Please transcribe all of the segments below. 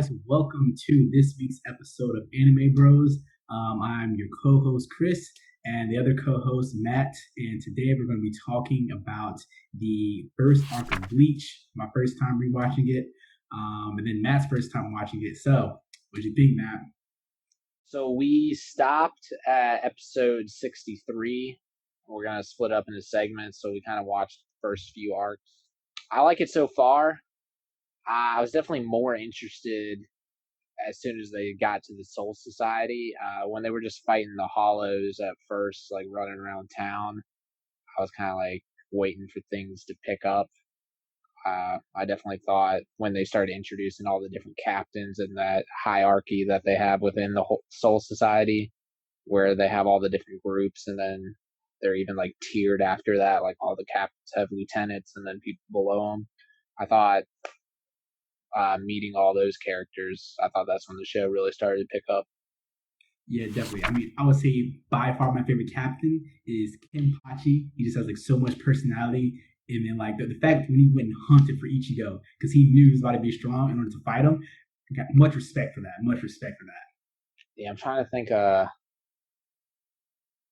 guys. Welcome to this week's episode of Anime Bros. I'm your co host, Chris, and the other co host, Matt. And today we're going to be talking about the first arc of Bleach, my first time rewatching it, and then Matt's first time watching it. So, what do you think, Matt? So we stopped at episode 63. We're going to split up into segments, so we kind of watched the first few arcs. I like it so far. I was definitely more interested as soon as they got to the Soul Society. When they were just fighting the Hollows at first, like running around town, I was kind of like waiting for things to pick up. I definitely thought when they started introducing all the different captains and that hierarchy that they have within the whole Soul Society, where they have all the different groups, and then they're even like tiered after that, like all the captains have lieutenants and then people below them. I thought meeting all those characters, I thought that's when the show really started to pick up. Yeah, definitely. I mean, I would say by far my favorite captain is Kenpachi. He just has like so much personality. And then like the fact when he went and hunted for Ichigo because he knew he was about to be strong in order to fight him, I got much respect for that. Much respect for that. Yeah, I'm trying to think.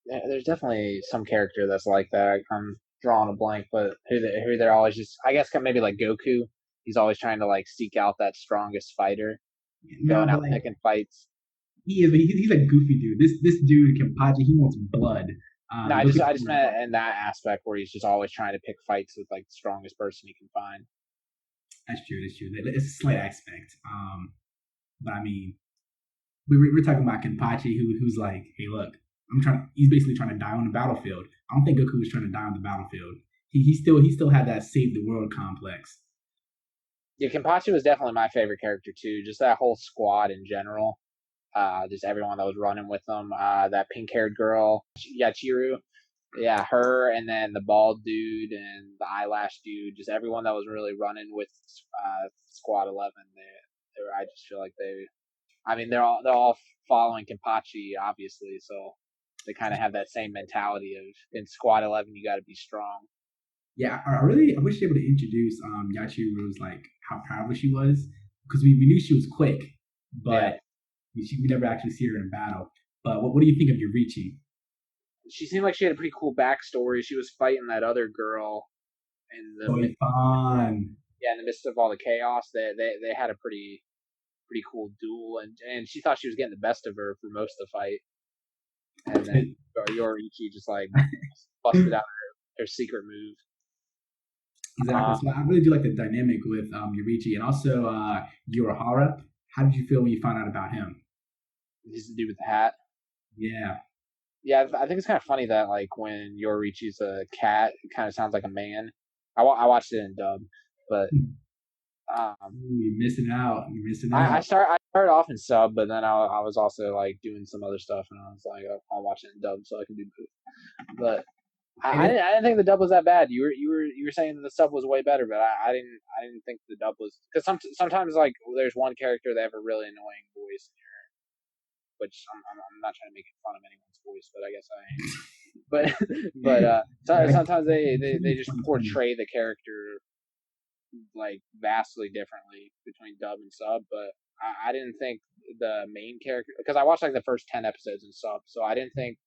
There's definitely some character that's like that. I'm drawing a blank, but who they're always just, I guess maybe like Goku. He's always trying to like seek out that strongest fighter, No, going but out like picking fights. he is, he's a goofy dude. This dude Kenpachi, he wants blood. No, I Look just at I just meant in that aspect where he's just always trying to pick fights with like the strongest person he can find. that's true. That's true. It's a slight aspect. But I mean, we're talking about Kenpachi, who's like, hey, look, I'm trying. He's basically trying to die on the battlefield. I don't think Goku was trying to die on the battlefield. He still had that save the world complex. Yeah, Kenpachi was definitely my favorite character too. Just that whole squad in general. Just everyone that was running with them. That pink-haired girl, Yachiru. Yeah, her, and then the bald dude and the eyelash dude. Just everyone that was really running with Squad 11. They were. I just feel like they. I mean, they're all following Kenpachi, obviously, so they kind of have that same mentality of in Squad 11 you got to be strong. Yeah, I wish they would have introduced Yachiru's like how powerful she was because we knew she was quick, Yeah, but we never actually see her in a battle. But what do you think of Yurichi? she seemed like she had a pretty cool backstory. She was fighting that other girl in the Toy fun. yeah, in the midst of all the chaos. They had a pretty cool duel, and she thought she was getting the best of her for most of the fight, and then Yorichi just like busted out her secret move. Exactly. So I really do like the dynamic with Yurichi and also Urahara. How did you feel when you found out about him? He's the dude with the hat. Yeah. Yeah, I think it's kind of funny that like when Yorichi's a cat, it kind of sounds like a man. I watched it in dub, but You're missing out. You're missing I out. started off in sub, but then I was also like doing some other stuff, and I was like, oh, I'll watch it in dub so I can do both. But And it, I didn't think the dub was that bad. You were saying the sub was way better, but I didn't think the dub was because sometimes like there's one character they have a really annoying voice, which I'm not trying to make fun of anyone's voice, but I guess I am. But sometimes they just portray the character like vastly differently between dub and sub. But I didn't think the main character because I watched like the first 10 episodes in sub, so I didn't think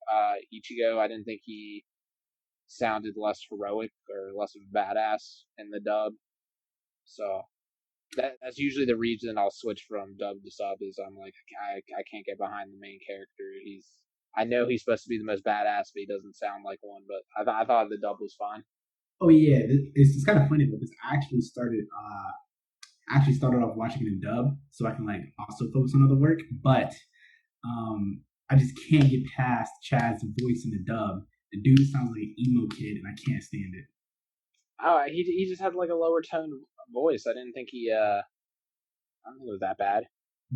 Ichigo. I didn't think he sounded less heroic or less of a badass in the dub. So that's usually the reason I'll switch from dub to sub is I'm like I can't get behind the main character. I know he's supposed to be the most badass, but he doesn't sound like one. But I thought the dub was fine. oh yeah, it's kind of funny though because I actually started off watching it in dub so I can like also focus on other work, but I just can't get past Chad's voice in the dub. The dude sounds like an emo kid, and I can't stand it. Oh, he just had like a lower tone voice. I didn't think I don't think it was that bad.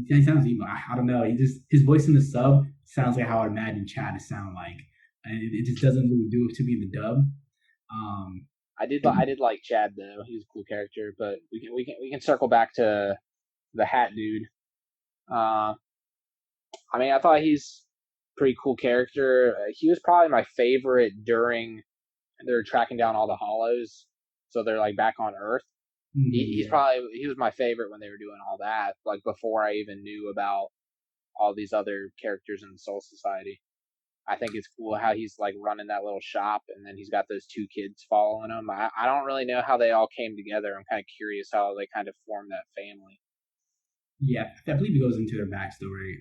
He sounds emo. I don't know. He just his voice in the sub sounds like how I imagine Chad to sound like, and it just doesn't really do it to me in the dub. Um, I did like Chad though. He was a cool character, but we can circle back to the hat dude. Uh, I mean, I thought he's a pretty cool character. He was probably my favorite during they're tracking down all the hollows, so they're like back on Earth. He's Yeah. probably he was my favorite when they were doing all that. Like before I even knew about all these other characters in the Soul Society. I think it's cool how he's like running that little shop, and then he's got those two kids following him. I don't really know how they all came together. I'm kind of curious how they kind of formed that family. Yeah, I believe it goes into their backstory.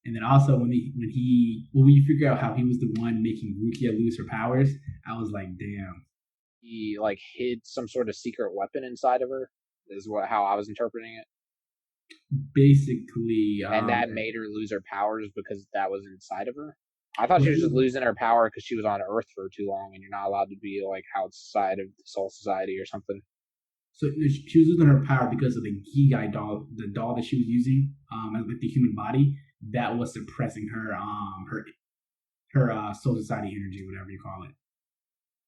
And then also when you figure out how he was the one making Rukia lose her powers, I was like, damn. He like hid some sort of secret weapon inside of her. Is what how I was interpreting it, Basically, and that made her lose her powers because that was inside of her. I thought well, she was he just was, losing her power because she was on Earth for too long, and you're not allowed to be like outside of the Soul Society or something. so she was losing her power because of the Gigai doll, the doll that she was using, like the human body that was suppressing her soul society energy, whatever you call it.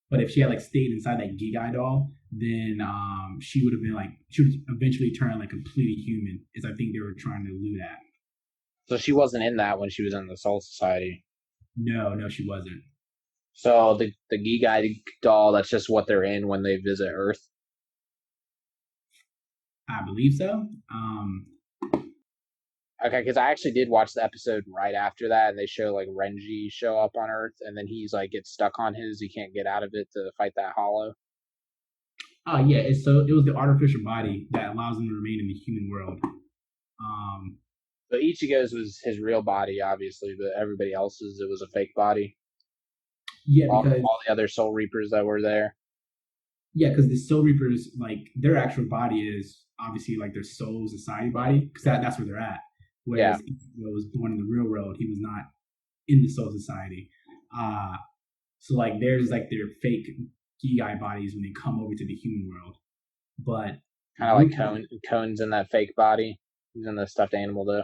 But if she had like stayed inside that Gigai doll, then she would have been like she would eventually turn like completely human. Is I think they were trying to allude at. So she wasn't in that when she was in the Soul Society. No, no, she wasn't. So the Gigai doll, that's just what they're in when they visit Earth. I believe so. Okay, because I actually did watch the episode right after that, and they show like Renji show up on Earth, and then he's like gets stuck on his, he can't get out of it to fight that Hollow. Yeah. So it was the artificial body that allows them to remain in the human world. Um, So Ichigo's was his real body, obviously, but everybody else's it was a fake body. yeah, because All the other Soul Reapers that were there. the Soul Reapers, like their actual body is obviously like their soul society body, because that's where they're at. Yeah. Whereas Ichigo was born in the real world, he was not in the Soul Society. Uh, so like there's like their fake Gigai bodies when they come over to the human world. But Kind of like Cone's in that fake body. He's in the stuffed animal though.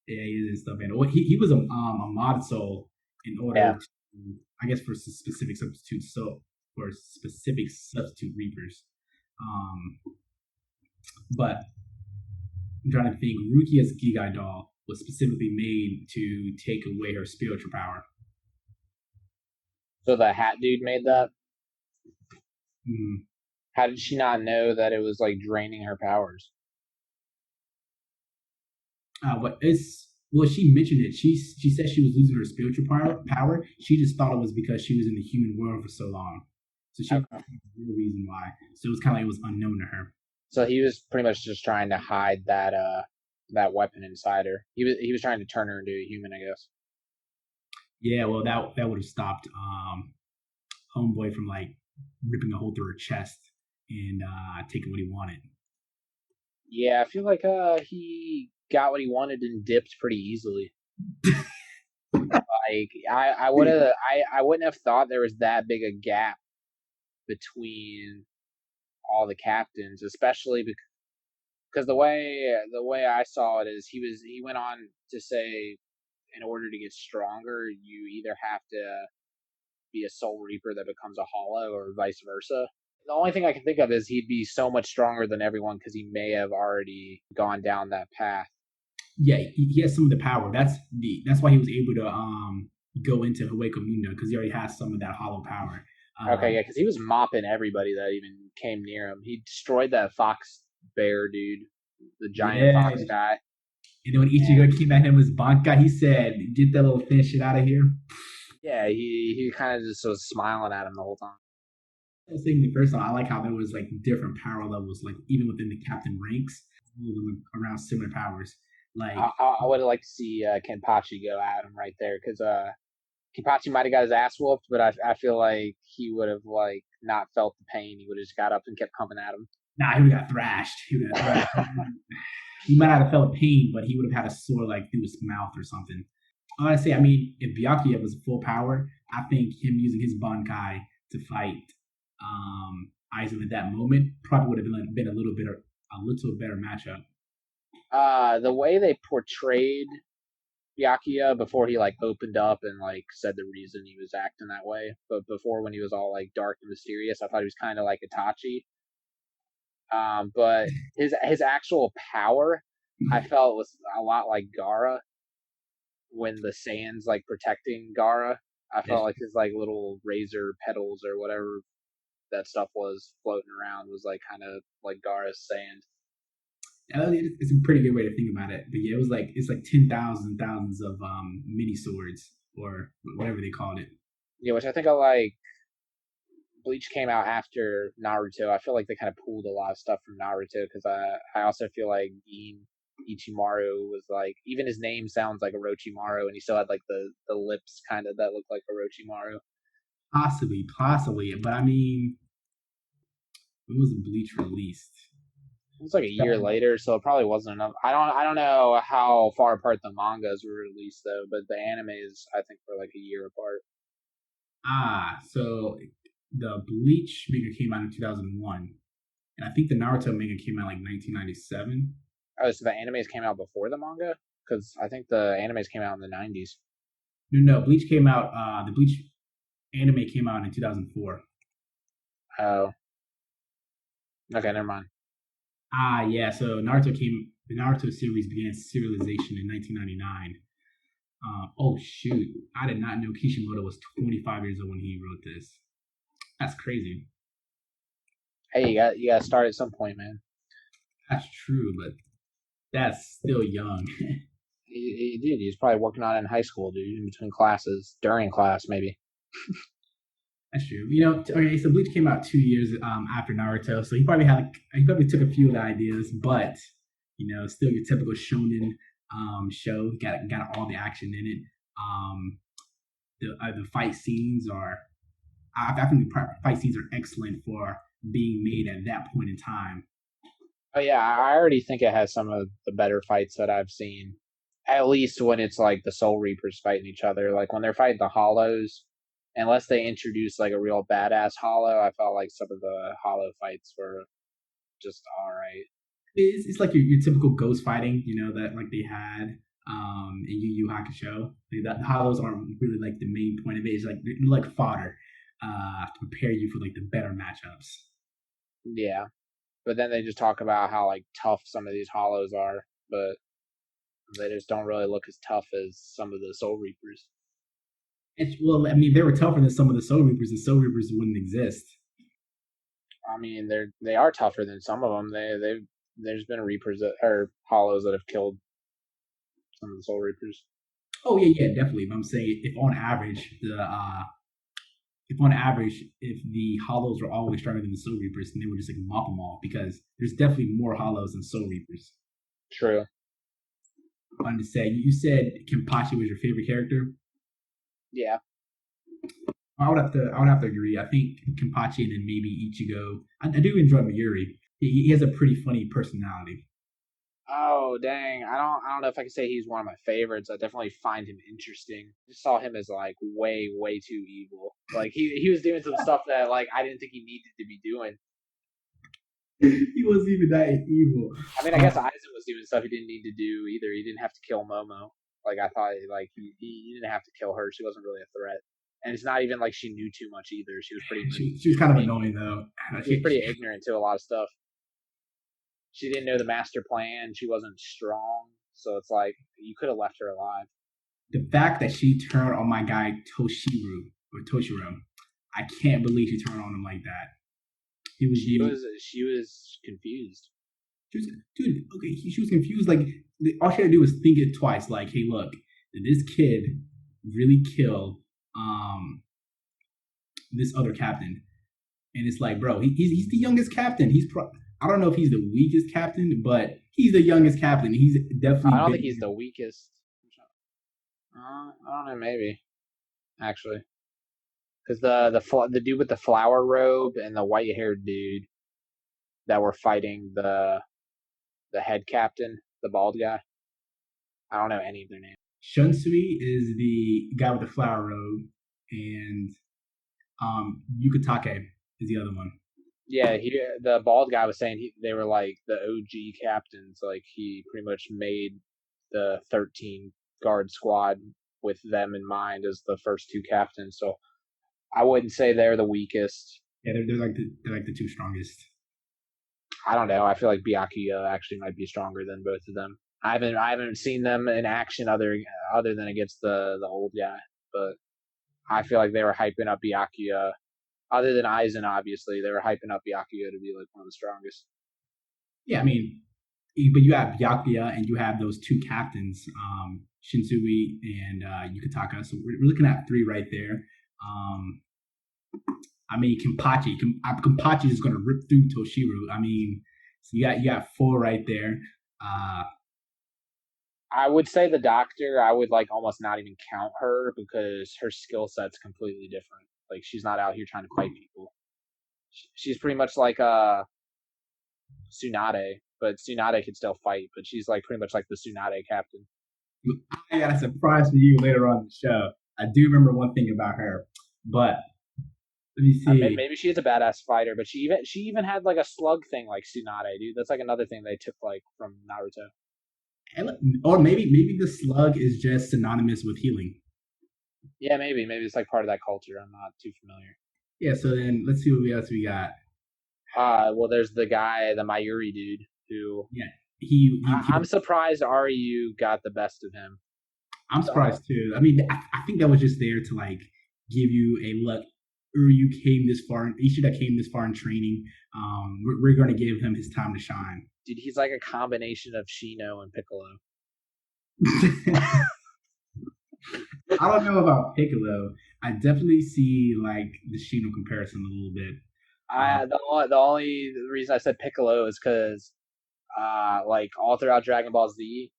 yeah, he is stuff. And he was a mod soul in order Yeah. to, I guess, for specific substitutes. So for specific substitute reapers. But I'm trying to think. Rukia's Gigai doll was specifically made to take away her spiritual power. So the hat dude made that. Mm. How did she not know that it was like draining her powers? What is well, she mentioned it. She said she was losing her spiritual power. She just thought it was because she was in the human world for so long. So she Okay. the reason why. So it was kind of like it was unknown to her. So he was pretty much just trying to hide that weapon inside her. He was trying to turn her into a human, I guess. Yeah, well, that would have stopped homeboy from like ripping a hole through her chest and taking what he wanted. Yeah, I feel like he got what he wanted and dipped pretty easily. Like I wouldn't have thought there was that big a gap between all the captains, especially because the way I saw it is he went on to say in order to get stronger, you either have to be a Soul Reaper that becomes a Hollow or vice versa. The only thing I can think of is he'd be so much stronger than everyone because he may have already gone down that path. Yeah, he has some of the power. That's why he was able to go into Hueco Mundo because he already has some of that hollow power. Okay, Um, yeah, because he was mopping everybody that even came near him. He destroyed that fox bear dude, the giant yeah, fox guy. and then when And Ichigo came at him with Banka, he said, "Get that little thin shit out of here." yeah, he kind of just was smiling at him the whole time. I was saying the first time, I like how there was like different power levels, like even within the captain ranks, all of them around similar powers. Like I would have liked to see Kenpachi go at him right there because Kenpachi might have got his ass whooped, but I feel like he would have like not felt the pain. He would have just got up and kept coming at him. nah, he would have got thrashed. He would have thrashed. He might not have felt pain, but he would have had a sore like through his mouth or something. Honestly, I mean, if Byakuya was full power, I think him using his Bankai to fight Aizen at that moment probably would have been a little better matchup. The way they portrayed Byakuya before he like opened up and like said the reason he was acting that way, but before when he was all like dark and mysterious, I thought he was kind of like Itachi. But his actual power, I felt was a lot like Gaara when the Saiyan's like protecting Gaara. I felt like his like little razor petals or whatever that stuff was floating around was like kind of like Gara's sand. It's a pretty good way to think about it. But yeah, it's like 10,000 thousands of mini swords or whatever they called it. Yeah, which I think I like. Bleach came out after Naruto. I feel like they kind of pulled a lot of stuff from Naruto because I also feel like Gin Ichimaru was like, even his name sounds like Orochimaru, and he still had like the lips kind of that looked like Orochimaru. Possibly. But I mean, when was Bleach released? It was like a year later, so it probably wasn't enough. I don't know how far apart the mangas were released though, but the animes I think were like a year apart. So the Bleach manga came out in 2001, and I think the Naruto manga came out like 1997. Oh, so the animes came out before the manga? Because I think the animes came out in the 90s. No, Bleach came out. The Bleach anime came out in 2004. Oh, okay, never mind. Yeah. So The Naruto series began serialization in 1999. Oh shoot! I did not know Kishimoto was 25 years old when he wrote this. That's crazy. Hey, you got to start at some point, man. That's true, but that's still young. Dude, he's probably working on it in high school, dude, in between classes, during class, maybe. That's true. Okay, so Bleach came out 2 years after Naruto, so he probably took a few of the ideas, but still your typical shonen show. Got all the action in it. The fight scenes are, I think the fight scenes are excellent for being made at that point in time. Oh yeah, I already think it has some of the better fights that I've seen. At least when it's like the Soul Reapers fighting each other, like when they're fighting the Hollows. Unless they introduce like a real badass Hollow, I felt like some of the Hollow fights were just all right. It's like your typical ghost fighting, that like they had in Yu Yu Hakusho. The hollows aren't really like the main point of it. It's like fodder to prepare you for like the better matchups. Yeah, but then they just talk about how like tough some of these Hollows are, but they just don't really look as tough as some of the Soul Reapers. Well, I mean, they were tougher than some of the Soul Reapers. The Soul Reapers wouldn't exist. I mean, they are tougher than some of them. There's been Reapers that or Hollows that have killed some of the Soul Reapers. Oh yeah, definitely. But I'm saying if on average, if the Hollows were always stronger than the Soul Reapers, then they would just like mop them all because there's definitely more Hollows than Soul Reapers. True. I wanted to say you said Kenpachi was your favorite character. Yeah. I would have to agree. I think Kenpachi and then maybe Ichigo. I do enjoy Mayuri. He has a pretty funny personality. Oh dang! I don't know if I can say he's one of my favorites. I definitely find him interesting. I just saw him as like way too evil. Like he was doing some stuff that like I didn't think he needed to be doing. He wasn't even that evil. I mean, I guess Aizen was doing stuff he didn't need to do either. He didn't have to kill Momo. Like I thought, like he didn't have to kill her. She wasn't really a threat, and it's not even like she knew too much either. She was pretty. She was kind of annoying though. She was pretty ignorant to a lot of stuff. She didn't know the master plan. She wasn't strong, so it's like you could have left her alive. The fact that she turned on my guy Toshiro, I can't believe she turned on him like that. She was confused. She was, dude, okay, she was confused. Like all she had to do was think it twice. Like, hey, look, did this kid really kill this other captain? And it's like, bro, he's the youngest captain. I don't know if he's the weakest captain, but he's the youngest captain. He's definitely. I don't think he's the weakest. I don't know, maybe actually, because the dude with the flower robe and the white haired dude that were fighting the head captain, the bald guy. I don't know any of their names. Shunsui is the guy with the flower robe, and Ukitake is the other one. Yeah, the bald guy was saying they were like the OG captains. Like he pretty much made the 13 guard squad with them in mind as the first two captains. So I wouldn't say they're the weakest. Yeah, they're like the two strongest. I don't know. I feel like Byakuya actually might be stronger than both of them. I haven't seen them in action other than against the old guy, but I feel like they were hyping up Byakuya Other than Aizen, obviously, they were hyping up Byakuya to be like one of the strongest. Yeah, I mean, but you have Byakuya and you have those two captains, Shunsui and Ukitake. So we're looking at three right there. Um, I mean, Kenpachi is going to rip through Toshiro. I mean, so you got four right there. Uh, I would say the doctor, I would like almost not even count her because her skill set's completely different. Like she's not out here trying to fight people. She's pretty much like Tsunade, but Tsunade can still fight, but she's like pretty much like the Tsunade captain. I got a surprise for you later on in the show. I do remember one thing about her, but let me see. Maybe she is a badass fighter, but she even had like a slug thing like Tsunade, dude. That's like another thing they took like from Naruto. Or maybe the slug is just synonymous with healing. Yeah, maybe it's like part of that culture. I'm not too familiar. Yeah. So then let's see what else we got. Well, there's the guy, the Mayuri dude, who Yeah, I'm surprised Uryuu got the best of him. I'm surprised too. I mean, I think that was just there to like give you a look. Uryuu came this far, Ishida came this far in training. We're going to give him his time to shine. Dude, he's like a combination of Shino and Piccolo. I don't know about Piccolo. I definitely see like the Shino comparison a little bit. The only reason I said Piccolo is because, like all throughout Dragon Ball Z,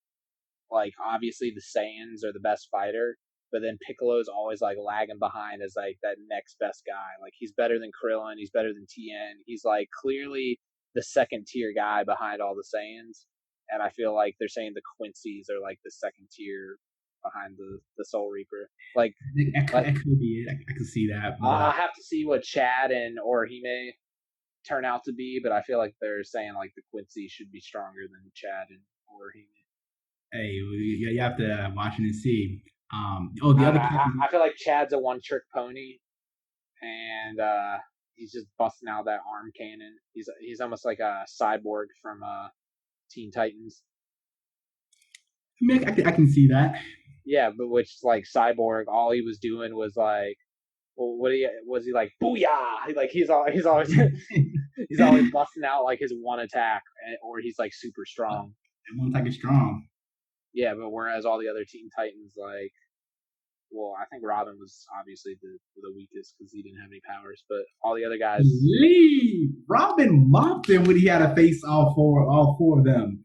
like obviously the Saiyans are the best fighter, but then Piccolo's always like lagging behind as like that next best guy. Like he's better than Krillin, he's better than Tien. He's like clearly the second tier guy behind all the Saiyans, and I feel like they're saying the Quincy's are like the second tier behind the Soul Reaper. Like, That could be it. I could see that. I'll have to see what Chad and Orohime turn out to be, but I feel like they're saying like the Quincy should be stronger than Chad and Orohime. Hey, you have to watch and see. The other I feel like Chad's a one trick pony, and he's just busting out that arm cannon. He's almost like a cyborg from Teen Titans. I mean, I can see that. Yeah, but which like cyborg, all he was doing was like, well, was he like booyah? Like he's always he's always busting out like his one attack, or he's like super strong. And one attack is strong. Yeah, but whereas all the other Teen Titans, like, well, I think Robin was obviously the weakest because he didn't have any powers, but all the other guys. Robin mopped him when he had to face all four of them.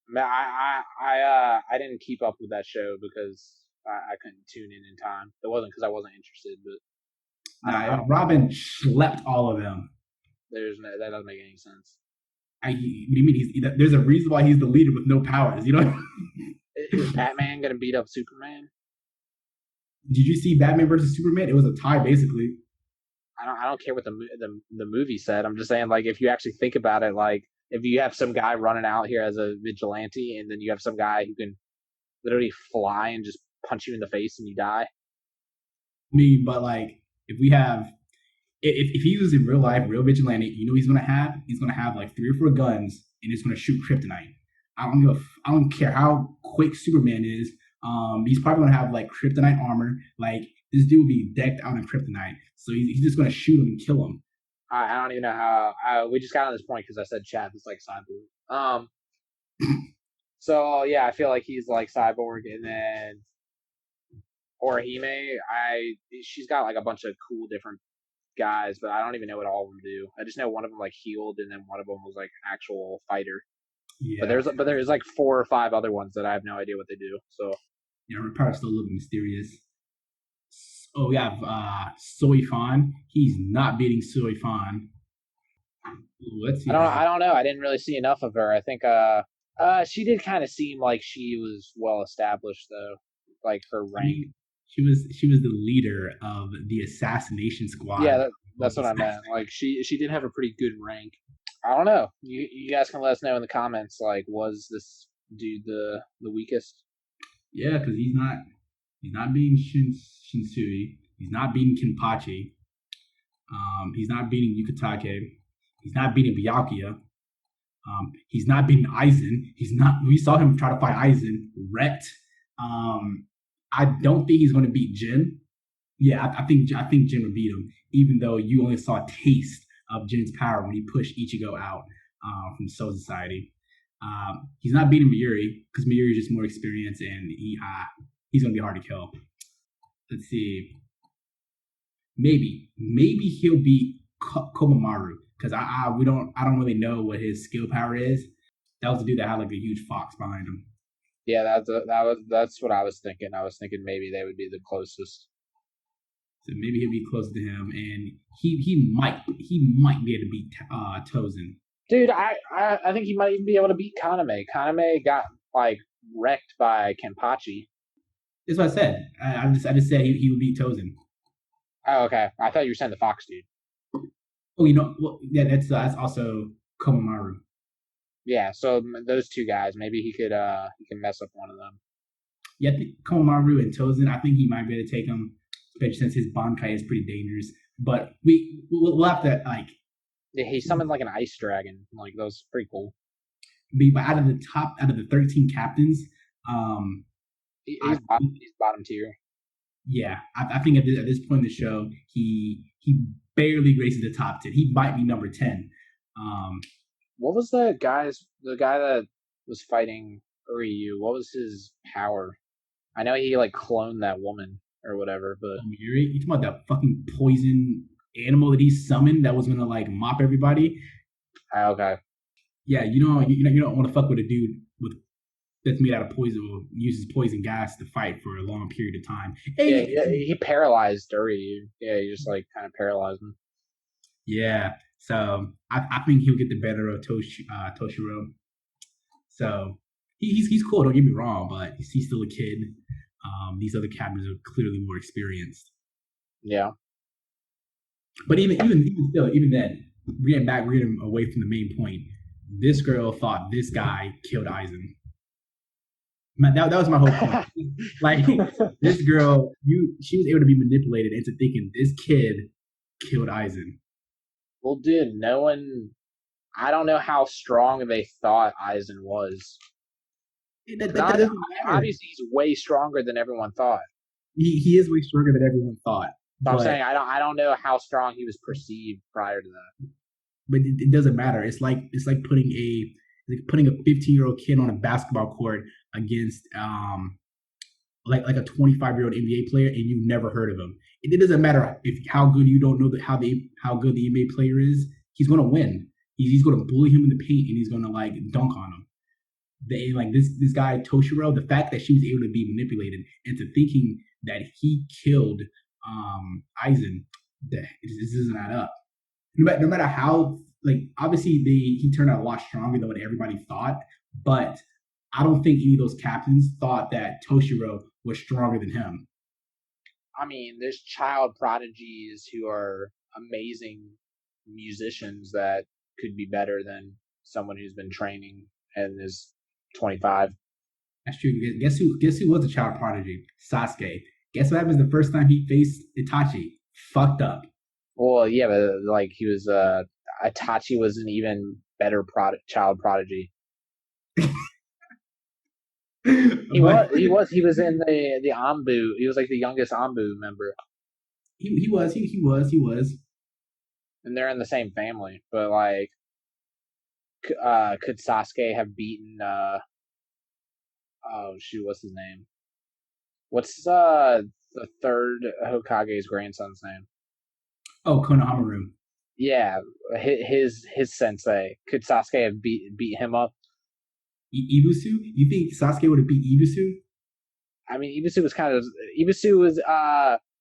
Man, I didn't keep up with that show because I couldn't tune in time. It wasn't because I wasn't interested, but Robin slept all of them. That doesn't make any sense. What do you mean? There's a reason why he's the leader with no powers. You know? Is Batman gonna beat up Superman? Did you see Batman versus Superman? It was a tie, basically. I don't care what the movie said. I'm just saying, like, if you actually think about it, like, if you have some guy running out here as a vigilante, and then you have some guy who can literally fly and just punch you in the face and you die. I mean, but like, if we have, if he was in real life, real vigilante, you know, he's gonna have like 3 or 4 guns, and he's gonna shoot kryptonite. I don't care how quick Superman is. He's probably gonna have like kryptonite armor. Like this dude will be decked out in kryptonite, so he's just gonna shoot him and kill him. I don't even know how. We just got on this point because I said Chad is like cyborg. So yeah, I feel like he's like cyborg, and then Orohime, she's got like a bunch of cool different guys, but I don't even know what all of them do. I just know one of them like healed, and then one of them was like actual fighter. Yeah. But there's like 4 or 5 other ones that I have no idea what they do. So yeah, her power's still a little mysterious. Oh, we have Soy Fan. He's not beating Soy Fan. Let's see. I don't know. I didn't really see enough of her. I think she did kind of seem like she was well established though, like her rank. I mean, she was the leader of the assassination squad. Yeah, that's what I meant. Like she did have a pretty good rank. I don't know. You guys can let us know in the comments. Like, was this dude the weakest? Yeah, because he's not beating Shunsui. He's not beating Kenpachi. He's not beating Ukitake. He's not beating Byakuya. He's not beating Aizen. We saw him try to fight Aizen, wrecked. I don't think he's going to beat Jin. Yeah, I think Jin would beat him, even though you only saw a taste of Jin's power when he pushed Ichigo out from Soul Society. He's not beating Mayuri because Mayuri is just more experienced and he's gonna be hard to kill. Let's see. Maybe he'll beat Komamura because I don't really know what his skill power is. That was the dude that had like a huge fox behind him. Yeah, that's what I was thinking. I was thinking maybe they would be the closest. So maybe he'll be close to him, and he might be able to beat Tousen. Dude, I think he might even be able to beat Kaname. Kaname got like wrecked by Kenpachi. That's what I said. I just said he would beat Tousen. Oh, okay. I thought you were saying the Fox dude. Oh, well, yeah, that's also Komamura. Yeah, so those two guys, maybe he can mess up one of them. Yeah, I think Komamura and Tousen. I think he might be able to take him, especially since his Bankai is pretty dangerous. But we'll have to like. Yeah, he summoned like an ice dragon. Like that was pretty cool. But out of the 13 captains, um, He's bottom tier. Yeah, I think at this point in the show, he barely graces the top 10. He might be number 10. What was the guy that was fighting Uryuu? What was his power? I know he like cloned that woman or whatever, but Mayuri, you talking about that fucking poison animal that he summoned that was gonna like mop everybody? Okay. Yeah, you don't want to fuck with a dude with that's made out of poison or uses poison gas to fight for a long period of time. Yeah, he paralyzed Uryuu. Yeah, he just like kind of paralyzed him. Yeah, so I think he'll get the better of Toshiro. So he's cool. Don't get me wrong, but he's still a kid. These other captains are clearly more experienced. Yeah. But even then, we're getting away from the main point. This girl thought this guy killed Aizen. That was my whole point. Like this girl, she was able to be manipulated into thinking this kid killed Aizen. Well, dude, no one. I don't know how strong they thought Aizen was. That doesn't matter. Obviously, he's way stronger than everyone thought. He is way stronger than everyone thought. So I'm saying I don't know how strong he was perceived prior to that. But it doesn't matter. It's like putting a 15-year-old kid on a basketball court against like a 25-year-old NBA player and you've never heard of him. It doesn't matter if how good you don't know how good the NBA player is. He's gonna win. He's gonna bully him in the paint and he's gonna like dunk on him. Like this guy Toshiro, the fact that she was able to be manipulated into thinking that he killed Aizen, this doesn't add up. No matter how, like, obviously he turned out a lot stronger than what everybody thought, but I don't think any of those captains thought that Toshiro was stronger than him. I mean, there's child prodigies who are amazing musicians that could be better than someone who's been training and is 25. That's true. Guess who was a child prodigy? Sasuke. Guess what happens the first time he faced Itachi? Fucked up. Well, yeah, but like he was Itachi was an even better child prodigy. He was in the Anbu. He was like the youngest Anbu member. He was. And they're in the same family, but like, could Sasuke have beaten? Oh shoot, what's his name? What's the third Hokage's grandson's name? Oh, Konohamaru. Yeah, his sensei. Could Sasuke have beat him up? Ibusu? You think Sasuke would have beat Ibusu? I mean, Ibusu was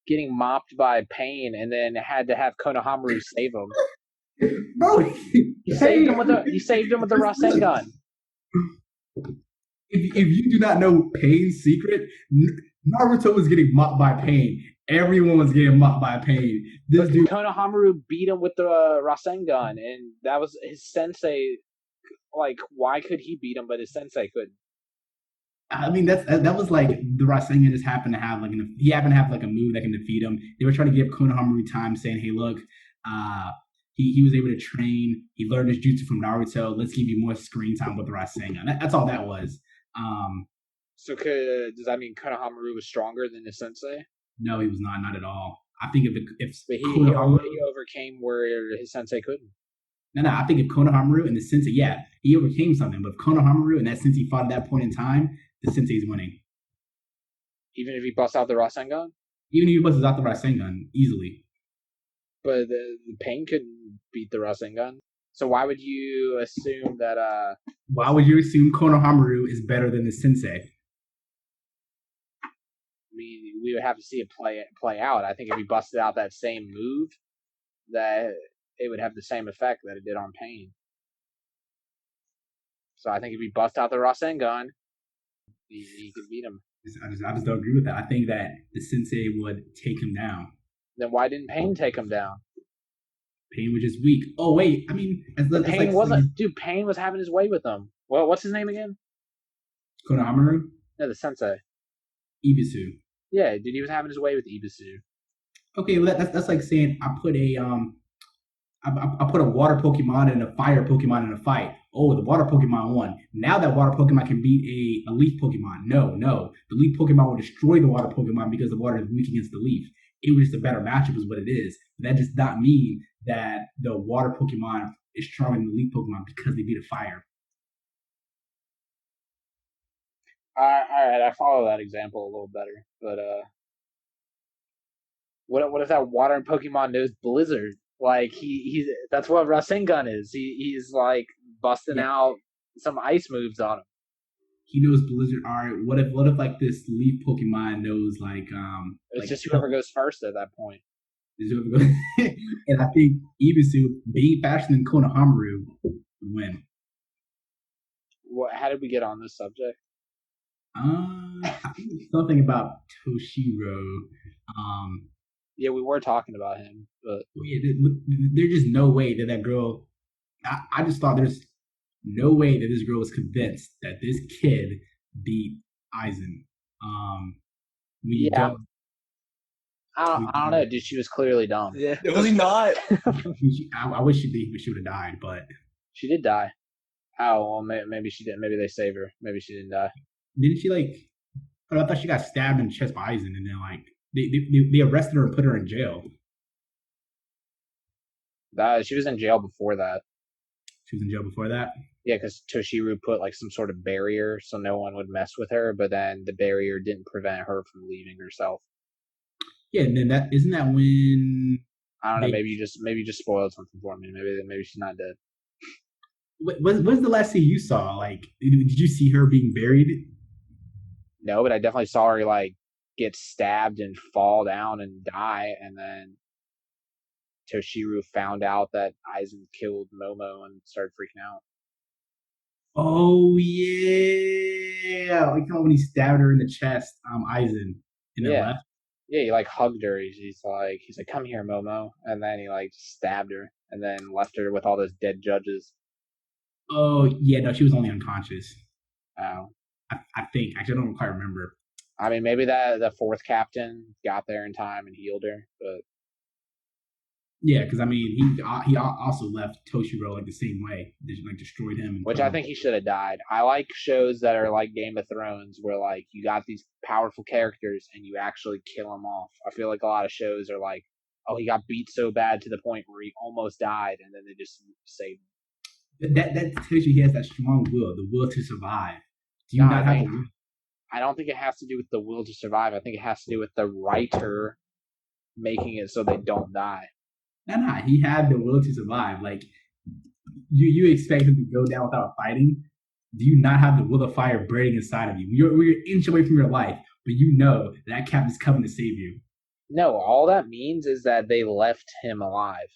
getting mopped by Pain, and then had to have Konohamaru save him. Bro, he saved him with the Rasengan. If you do not know Pain's secret, Naruto was getting mopped by Pain. Everyone was getting mopped by Pain. This dude Konohamaru beat him with the Rasengan, and that was his sensei. Like, why could he beat him, but his sensei couldn't? I mean, that was like the Rasengan just happened to have like he happened to have like a move that can defeat him. They were trying to give Konohamaru time, saying, "Hey, look, he was able to train. He learned his jutsu from Naruto. Let's give you more screen time with the Rasengan." That's all that was. So does that mean Konohamaru was stronger than his sensei? No, he was not at all. I think if But Konohamaru, he overcame where his sensei couldn't. no, I think if Konohamaru and the sensei, yeah, he overcame something. But if Konohamaru and that sensei fought at that point in time, the sensei's winning. Even if he busts out the Rasengan? Even if he busts out the Rasengan easily. But the Pain couldn't beat the Rasengan. So why would you assume that Why would you assume Konohamaru is better than the sensei? I mean, we would have to see it play out. I think if he busted out that same move, that it would have the same effect that it did on Pain. So I think if he bust out the Rasengan, he could beat him. I just don't agree with that. I think that the sensei would take him down. Then why didn't Pain take him down? Pain was just weak. Oh wait, I mean, Pain wasn't. Dude, Pain was having his way with him. Well, what's his name again? Konohamaru? No, the sensei. Ibisu. Yeah, dude, he was having his way with Ibisu. Okay, well that's like saying I put a water Pokemon and a fire Pokemon in a fight. Oh, the water Pokemon won. Now that water Pokemon can beat a leaf Pokemon. No. The leaf Pokemon will destroy the water Pokemon because the water is weak against the leaf. It was just a better matchup is what it is. But that does not mean that the water Pokemon is stronger than the leaf Pokemon because they beat a fire. All right, I follow that example a little better. But what if that water Pokemon knows Blizzard? Like he's that's what Rasengan is. He's like busting out some ice moves on him. He knows Blizzard. All right, what if like this leaf Pokemon knows like It's like, just whoever goes first at that point. And I think Ibisu being faster than Konohamaru would win. How did we get on this subject? I think something about Toshiro. Yeah, we were talking about him, but there's just no way that girl. I just thought there's no way that this girl was convinced that this kid beat Aizen. I don't know, dude. She was clearly dumb. Yeah, was he not? I wish she would have died, but she did die. Oh, well, maybe she didn't. Maybe they saved her. Maybe she didn't die. Didn't she like? I thought she got stabbed in the chest by Aizen, and then like they arrested her and put her in jail. She was in jail before that. She was in jail before that? Yeah, because Toshiro put like some sort of barrier so no one would mess with her, but then the barrier didn't prevent her from leaving herself. Yeah, and then that isn't that when I don't know. Maybe you just spoiled something for me. Maybe she's not dead. When's the last scene you saw? Like, did you see her being buried? No, but I definitely saw her like get stabbed and fall down and die, and then Toshiro found out that Aizen killed Momo and started freaking out. Oh yeah, like when he stabbed her in the chest, Aizen, and then left. Yeah, he like hugged her. He's like, "Come here, Momo," and then he like stabbed her and then left her with all those dead judges. Oh yeah, no, she was only unconscious. Oh, I think actually I don't quite remember. I mean, maybe that the fourth captain got there in time and healed her, but yeah, because I mean he also left Toshiro like the same way, like destroyed him. Which I think he should have died. I like shows that are like Game of Thrones, where like you got these powerful characters and you actually kill them off. I feel like a lot of shows are like, oh, he got beat so bad to the point where he almost died, and then they just saved him. That tells you he has that strong will, the will to survive. Do you not have a will? I don't think it has to do with the will to survive. I think it has to do with the writer making it so they don't die. Nah, he had the will to survive. Like you expect him to go down without fighting. Do you not have the will of fire burning inside of you? You're an inch away from your life, but you know that captain's coming to save you. No, all that means is that they left him alive.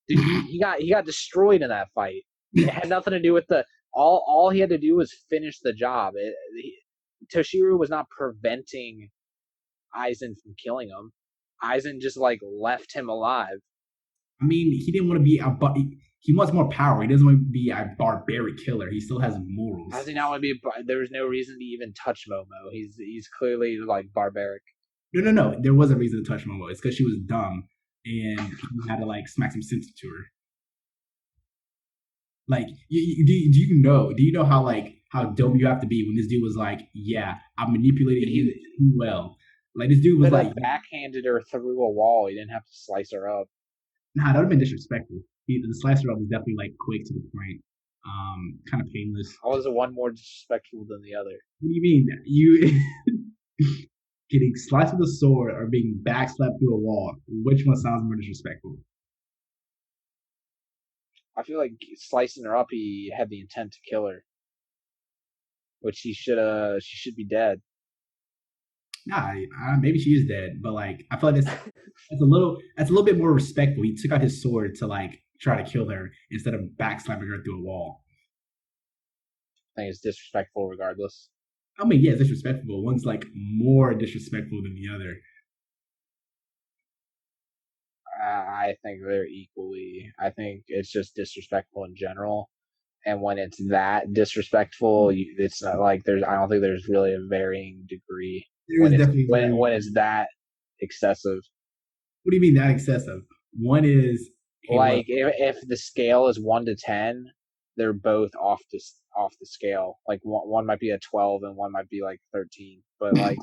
Dude, he got destroyed in that fight. It had nothing to do with the all he had to do was finish the job. Toshiro was not preventing Aizen from killing him. Aizen just like left him alive. I mean, he didn't want to be he wants more power. He doesn't want to be a barbaric killer. He still has morals. Does he not want to be? There was no reason to even touch Momo. He's clearly like barbaric. No. There was a reason to touch Momo. It's because she was dumb and he had to like smack some sense to her. Like, do you know how dumb you have to be when this dude was like, yeah, I manipulated you too well. Like this dude was Could like, have backhanded her through a wall. He didn't have to slice her up. nah, that would have been disrespectful. The slicer up was definitely like quick to the point, kind of painless. How was one more disrespectful than the other? What do you mean? You getting sliced with a sword or being backslapped through a wall? Which one sounds more disrespectful? I feel like slicing her up, he had the intent to kill her, which she should be dead. Nah, maybe she is dead, but like I feel like that's a little bit more respectful. He took out his sword to like try to kill her instead of backslapping her through a wall. I think it's disrespectful regardless. I mean, yeah, it's disrespectful. One's like more disrespectful than the other. I think they're equally. I think it's just disrespectful in general. And when it's that disrespectful, it's not like there's. I don't think there's really a varying degree There is definitely when it's that excessive. What do you mean that excessive? One is hey, look, Like if the scale is 1 to 10, they're both off the scale. Like one might be a 12 and one might be like 13. But like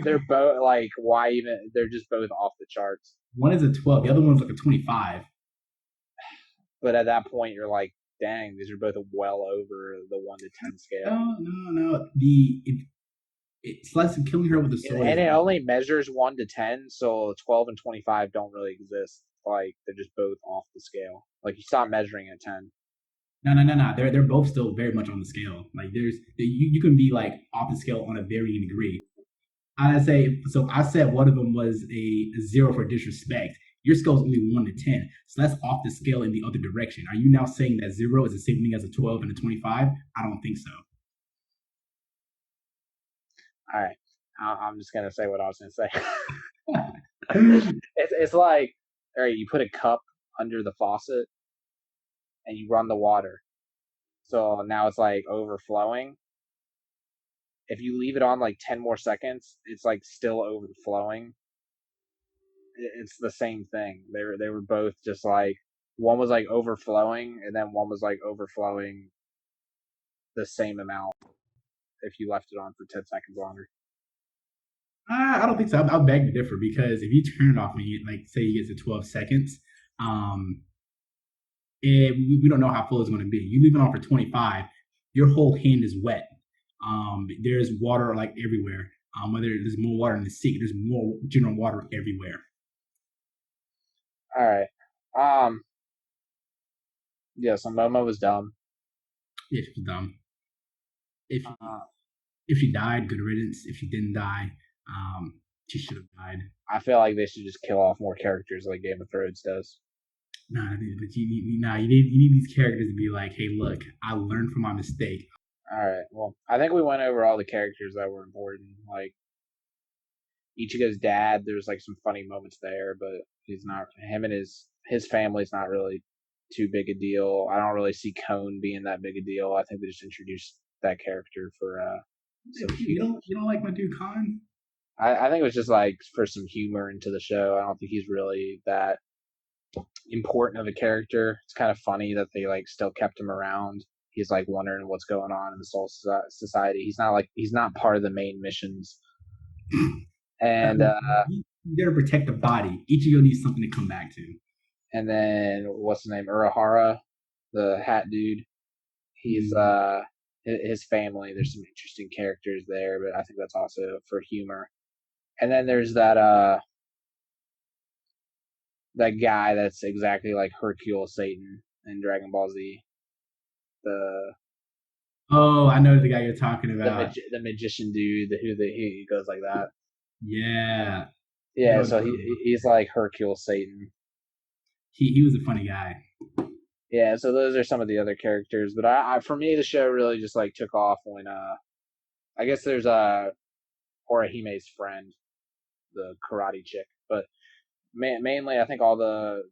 they're both like why even they're just both off the charts. one is a 12, the other one's like a 25. But at that point, you're like, dang, these are both well over the 1 to 10 scale. No. It's less than killing her with a sword. And it only measures 1 to 10, so 12 and 25 don't really exist. Like they're just both off the scale. Like you stop measuring at 10. No. They're both still very much on the scale. Like you can be like off the scale on a varying degree. I say so. I said one of them was a 0 for disrespect. Your scale is only 1 to 10, so that's off the scale in the other direction. Are you now saying that 0 is the same thing as a 12 and a 25? I don't think so. All right, I'm just gonna say what I was gonna say. It's like, all right, you put a cup under the faucet and you run the water, so now it's like overflowing. If you leave it on like 10 more seconds, it's like still overflowing. It's the same thing. They were both just like one was like overflowing, and then one was like overflowing the same amount if you left it on for 10 seconds longer. I don't think so. I'll beg to differ because if you turn it off and you like say you get to 12 seconds, um, and we don't know how full it's going to be. You leave it on for 25, your whole hand is wet. There's water like everywhere. Whether there's more water in the sink, there's more general water everywhere. All right. Um. Yeah. So Momo was dumb. If she's dumb, if Uh, if she died, good riddance. If she didn't die, she should have died. I feel like they should just kill off more characters like Game of Thrones does. Nah, but you need these characters to be like, hey, look, I learned from my mistake. All right. Well, I think we went over all the characters that were important. Like Ichigo's dad, there's like some funny moments there, but he's not. Him and his family's not really too big a deal. I don't really see Cone being that big a deal. I think they just introduced that character for some. You don't like my dude Khan? I think it was just like for some humor into the show. I don't think he's really that important of a character. It's kind of funny that they like still kept him around. He's like wondering what's going on in the Soul Society. He's not part of the main missions. And You gotta protect the body. Ichigo needs something to come back to. and then what's his name? Urahara, the hat dude. He's his family. There's some interesting characters there, but I think that's also for humor. And then there's that guy that's exactly like Hercule Satan in Dragon Ball Z. The Oh, I know the guy you're talking about. the magician dude he goes like that. Yeah. Yeah, so he's like Hercule Satan. He was a funny guy. Yeah, so those are some of the other characters, but I for me the show really just like took off when I guess there's Orohime's friend, the karate chick, but mainly I think all the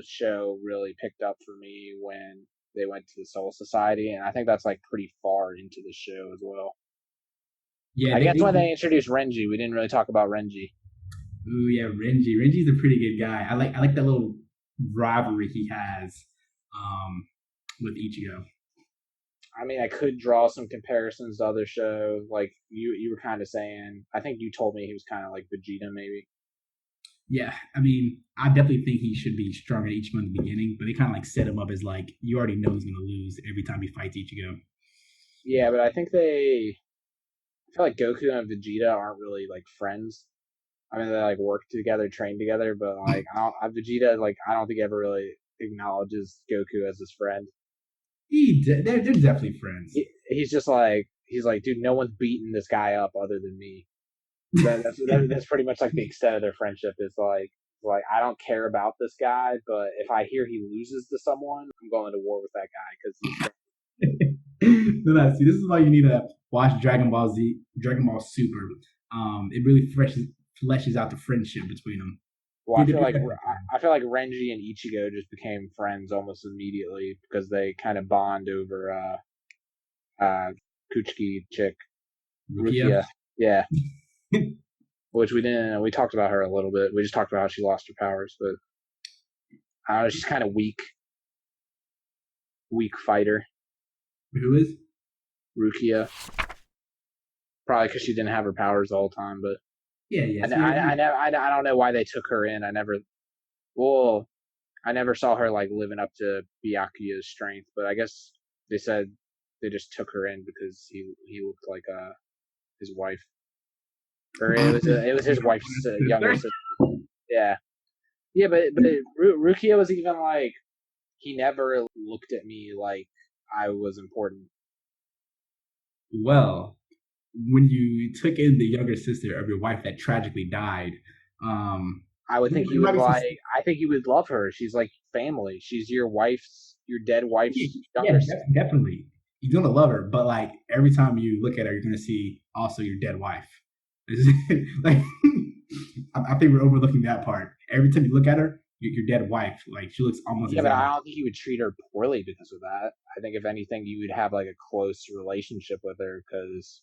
show really picked up for me when they went to the Soul Society, and I think that's like pretty far into the show as well. Yeah, I guess when they introduced Renji, we didn't really talk about Renji. Ooh, yeah, Renji. Renji's a pretty good guy. I like that little rivalry he has with Ichigo. I mean, I could draw some comparisons to other shows. Like you were kind of saying. I think you told me he was kind of like Vegeta, maybe. Yeah, I mean, I definitely think he should be stronger than Ichigo in the beginning, but they kind of like set him up as like you already know he's gonna lose every time he fights Ichigo. Yeah, but I think they. I feel like Goku and Vegeta aren't really like friends. I mean, they like work together, train together, but like Vegeta, like I don't think he ever really acknowledges Goku as his friend. They're definitely friends. He's like, dude, no one's beating this guy up other than me. That's pretty much like the extent of their friendship. Is like I don't care about this guy, but if I hear he loses to someone, I'm going to war with that guy because he's. No, see, this is why you need to watch Dragon Ball Z, Dragon Ball Super. It really fleshes out the friendship between them. Well, I feel like Renji and Ichigo just became friends almost immediately because they kind of bond over Kuchiki chick Rukia. Rukia. Yeah, which we didn't. We talked about her a little bit. We just talked about how she lost her powers, but I don't know. She's kind of weak fighter. Who is? Rukia. Probably because she didn't have her powers the whole time, but Yeah. I don't know why they took her in. Well, I never saw her like living up to Byakuya's strength, but I guess they said they just took her in because he looked like his wife, or it was his wife's younger sister. Yeah, yeah, but Rukia was even like he never looked at me like I was important. Well, when you took in the younger sister of your wife that tragically died, I would think there might be some. I think you would love her. She's like family. She's your dead Yeah, wife's younger sister. definitely. You're gonna love her, but like every time you look at her, you're gonna see also your dead wife. Like, I think we're overlooking that part. Every time you look at her, your dead wife, like she looks almost Yeah, but exactly. I don't think you would treat her poorly because of that. I think if anything, you would have like a close relationship with her because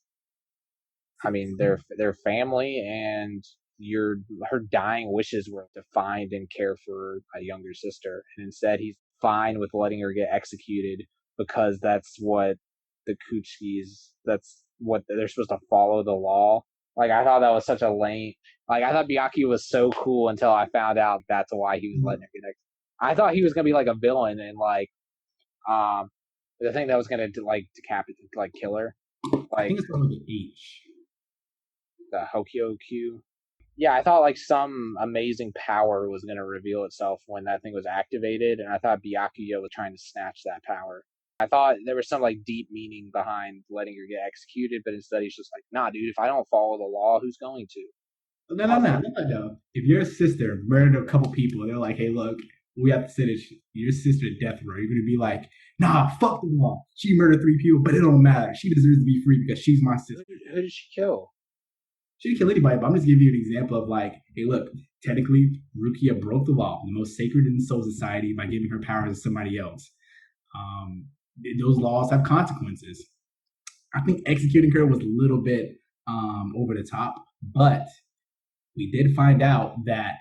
I mean they're family and your her dying wishes were to find and care for a younger sister, and instead he's fine with letting her get executed because that's what the Kuchis that's what they're supposed to follow the law. Like I thought that was such a lame. Like I thought Byakuya was so cool until I found out that's why he was letting her get. I thought he was gonna be like a villain and um the thing that was gonna like decapitate like kill her I like think it's called the H. the Hokyo Q. Yeah, I thought like some amazing power was going to reveal itself when that thing was activated, and I thought Byakuya was trying to snatch that power. I thought there was some like deep meaning behind letting her get executed, but instead he's just like, nah, dude, if I don't follow the law, who's going to? No. If your sister murdered a couple people, they're like, "Hey, look, we have to send your sister to death row." You're gonna be like, "Nah, fuck the law. She murdered 3 people, but it don't matter. She deserves to be free because she's my sister." Who did she kill? She didn't kill anybody, but I'm just giving you an example of like, hey, look, technically, Rukia broke the law, the most sacred in Soul Society, by giving her powers to somebody else. Um, those laws have consequences. I think executing her was a little bit over the top, but we did find out that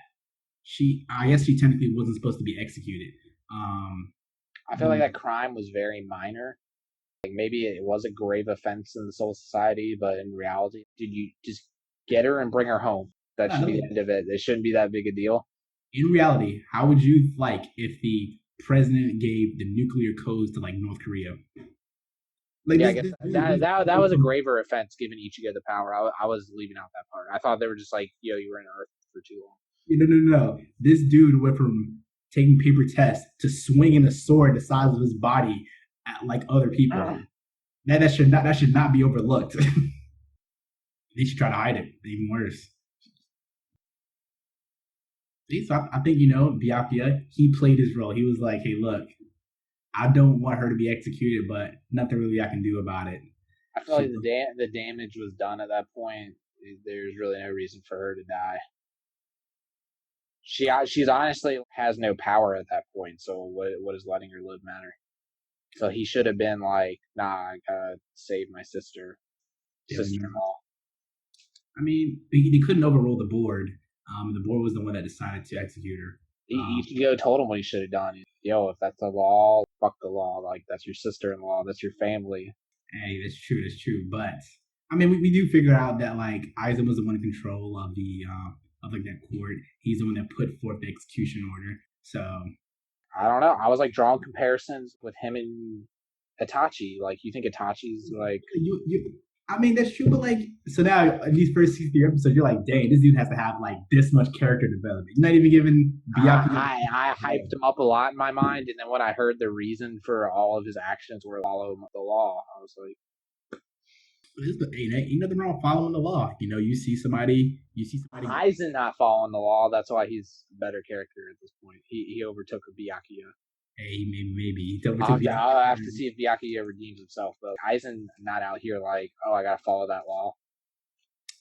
I guess she technically wasn't supposed to be executed. I feel like that crime was very minor. Like maybe it was a grave offense in the Soul Society, but in reality, did you just get her and bring her home? That should be the end of it. It shouldn't be that big a deal. In reality, how would you like if the president gave the nuclear codes to like North Korea? Like yeah, I guess that was a graver offense giving Ichigo the power. I was leaving out that part. I thought they were just like, yo, you were in Earth for too long. No. This dude went from taking paper tests to swinging a sword the size of his body at like other people. That should not be overlooked. They should try to hide it. Even worse. So I think Byakuya, he played his role. He was like, "Hey, look, I don't want her to be executed, but nothing really I can do about it." I feel like the damage was done at that point. There's really no reason for her to die. She's honestly has no power at that point. So what does letting her live matter? So he should have been like, nah, I gotta save my sister-in-law. I mean, they couldn't overrule the board. The board was the one that decided to execute her. Ichigo told him what he should have done. yo, if that's the law, fuck the law. Like that's your sister-in-law, that's your family. Hey, that's true. That's true. But I mean, we do figure out that like Aizen was the one in control of the of like that court. He's the one that put forth the execution order. So I don't know. I was like drawing comparisons with him and Itachi. Like, you think Itachi's like you I mean that's true. But like so now in these first 63 episodes, you're like, dang, this dude has to have like this much character development. You're not even giving Byakuya. I hyped him up a lot in my mind, and then when I heard the reason for all of his actions were follow the law, I was like, Ain't nothing wrong following the law. You know, you see somebody. Aizen not following the law. That's why he's a better character at this point. He overtook a Byakuya. Hey, maybe I'll have to see if Byakuya redeems himself, but Aizen not out here like, oh, I gotta follow that law.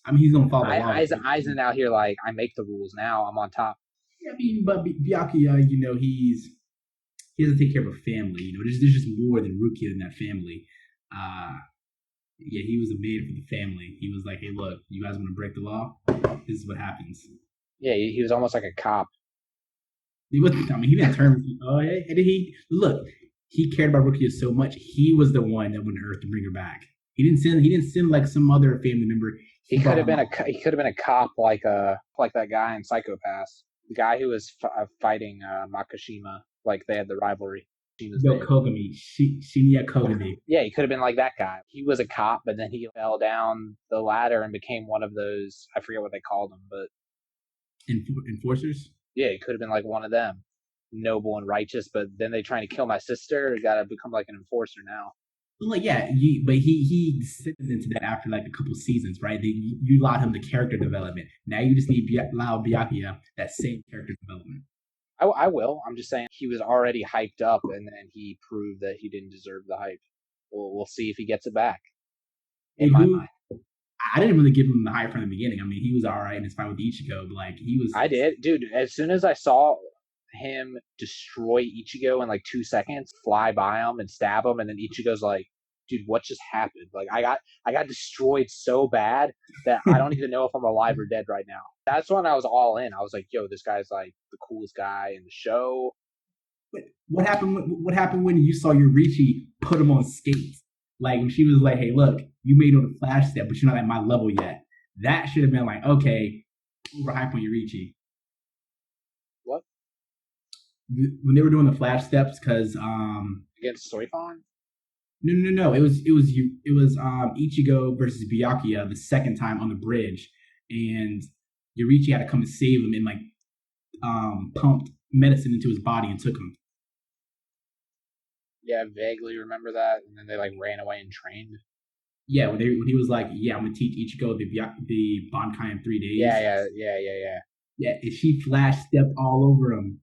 I mean, he's gonna follow the law. Aizen out here like, I make the rules now. I'm on top. Yeah, I mean, but Byakuya, you know, he has to take care of a family. You know, there's just more than Rukia in that family. Yeah, he was a man for the family. He was like, hey, look, you guys want to break the law? This is what happens. Yeah, he was almost like a cop. He wasn't. I mean, he didn't turn. Oh, hey, did he look? He cared about Rukia so much. He was the one that went to Earth to bring her back. He didn't send like some other family member. He could have been a cop like that guy in Psychopaths, the guy who was fighting Makishima. Like they had the rivalry. Yo, Kogami, Shinya Kogami. Yeah, he could have been like that guy. He was a cop, but then he fell down the ladder and became one of those. I forget what they called them, but enforcers. Yeah, he could have been like one of them, noble and righteous. But then they trying to kill my sister. Got to become like an enforcer now. Well, like yeah, but he descended into that after like a couple seasons, right? You allowed him the character development. Now you just need allow Byakuya that same character development. I will. I'm just saying he was already hyped up, and then he proved that he didn't deserve the hype. We'll see if he gets it back. In my mind, I didn't really give him the hype from the beginning. I mean, he was all right in his fight with Ichigo, but like he was. I did, dude. As soon as I saw him destroy Ichigo in like 2 seconds, fly by him and stab him, and then Ichigo's like, dude, what just happened? Like I got destroyed so bad that I don't even know if I'm alive or dead right now. That's when I was all in. I was like, yo, this guy's like the coolest guy in the show. What happened when you saw Yurichi put him on skates? Like when she was like, hey, look, you made it on the flash step, but you're not at my level yet. That should have been like, okay, overhype on Yurichi. What? When they were doing the flash steps, because against Soifon? No. It was Ichigo versus Byakuya the second time on the bridge, and Yurichi had to come and save him and like pumped medicine into his body and took him. Yeah, I vaguely remember that, and then they like ran away and trained. Yeah, when he was like, yeah, I'm gonna teach Ichigo the Bankai in 3 days. Yeah. Yeah, and she flash stepped all over him.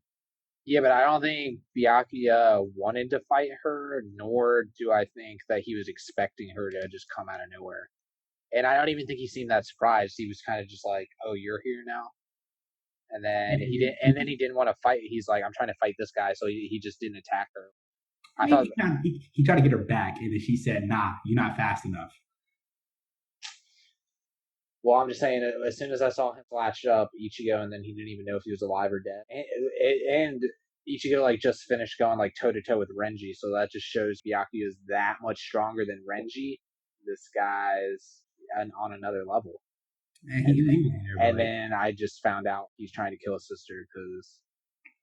Yeah, but I don't think Byakuya wanted to fight her, nor do I think that he was expecting her to just come out of nowhere. And I don't even think he seemed that surprised. He was kind of just like, "Oh, you're here now." And then he didn't. And then he didn't want to fight. He's like, "I'm trying to fight this guy," so he just didn't attack her. I thought he tried to get her back, and then she said, "Nah, you're not fast enough." Well, I'm just saying, as soon as I saw him flash up Ichigo, and then he didn't even know if he was alive or dead, and Ichigo like just finished going like toe to toe with Renji, so that just shows Byakuya is that much stronger than Renji. This guy's on another level. And then I just found out he's trying to kill his sister because.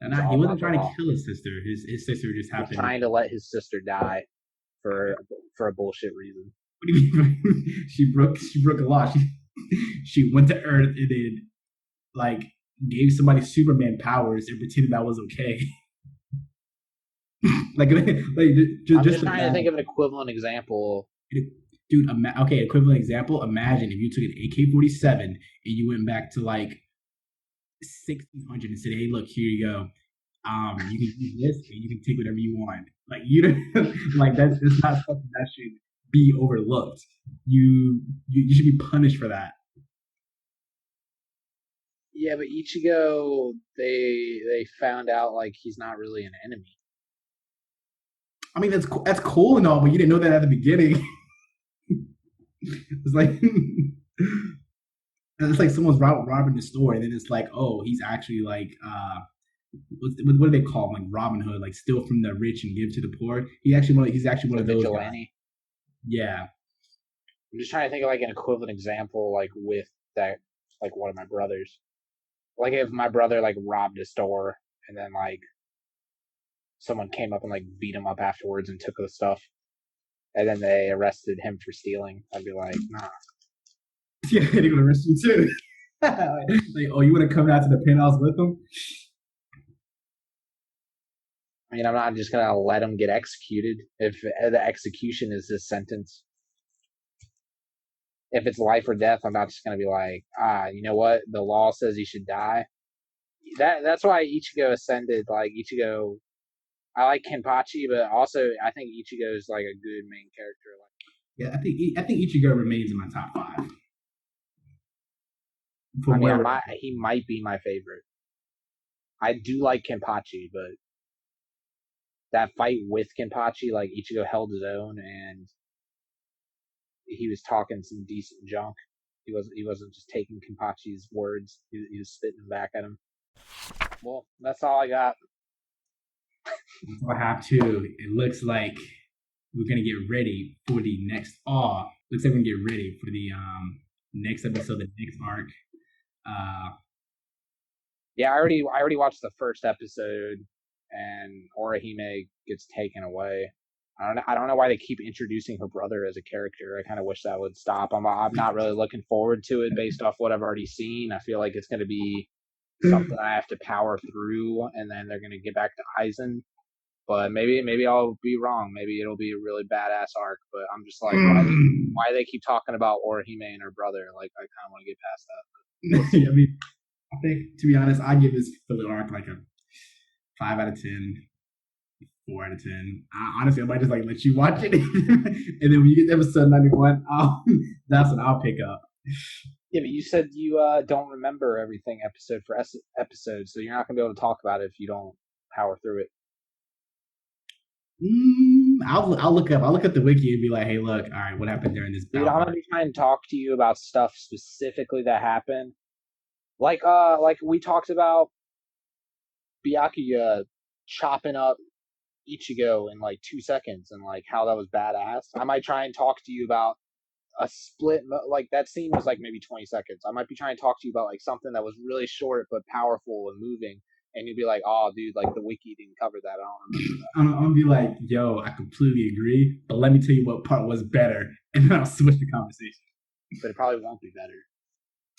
He wasn't trying to kill his sister. His sister just happened. He's trying to let his sister die for a bullshit reason. What do you mean? She broke a law. She went to Earth and then like gave somebody Superman powers and pretended that was okay. I'm just trying to think of an equivalent example. Dude, okay, equivalent example. Imagine if you took an AK-47 and you went back to like 1600 and said, "Hey, look, here you go. You can use this and you can take whatever you want." Like you don't like that's not something that should be overlooked. You should be punished for that. Yeah, but Ichigo, they found out like he's not really an enemy. I mean, that's cool and all, but you didn't know that at the beginning. It's like it's like someone's robbing the store, and then it's like, oh, he's actually like what do they call him? Like Robin Hood, like steal from the rich and give to the poor. He's actually one So of those guys. vigilante. Yeah. I'm just trying to think of like an equivalent example, like with that, like one of my brothers. Like if my brother like robbed a store and then like someone came up and like beat him up afterwards and took the stuff, and then they arrested him for stealing, I'd be like, nah. Yeah, they're gonna arrest you too. Like, oh, you want to come down to the penthouse with them? I mean, I'm not just gonna let him get executed if the execution is his sentence. If it's life or death, I'm not just gonna be like, you know what? The law says he should die. That's why Ichigo ascended. Like Ichigo, I like Kenpachi, but also I think Ichigo is like a good main character. Yeah, I think Ichigo remains in my top five. I From mean, where he might be my favorite. I do like Kenpachi, but that fight with Kenpachi, like Ichigo held his own and he was talking some decent junk. He wasn't just taking Kenpachi's words. He was spitting back at him. Well, that's all I got. I have to. It looks like we're gonna get ready for the next. Oh, looks like we're gonna get ready for the next episode, the next arc. Uh, Yeah, I already watched the first episode, and Orohime gets taken away. I don't know why they keep introducing her brother as a character. I kind of wish that would stop. I'm not really looking forward to it based off what I've already seen. I feel like it's going to be something I have to power through, and then they're going to get back to Aizen. But maybe I'll be wrong. Maybe it'll be a really badass arc. But I'm just like, why they keep talking about Orohime and her brother? Like, I kind of want to get past that. I mean, I think to be honest, I give this filler arc like a 5 out of 10, 4 out of 10. Honestly, I might just like let you watch it, and then when you get to episode 91, that's what I'll pick up. Yeah, but you said you don't remember everything episode for episode, so you're not gonna be able to talk about it if you don't power through it. I'll look up the wiki and be like, hey, look, all right, what happened during this Dude, battle? I'm gonna be trying to talk to you about stuff specifically that happened. Like we talked about Byakuya chopping up Ichigo in like 2 seconds and like how that was badass. I might try and talk to you about a split like that scene was like maybe 20 seconds. I might be trying to talk to you about like something that was really short but powerful and moving, and you'd be like, oh dude, like the wiki didn't cover that, I don't remember that. I'm gonna be like, yo, I completely agree, but let me tell you what part was better, and then I'll switch the conversation. But it probably won't be better.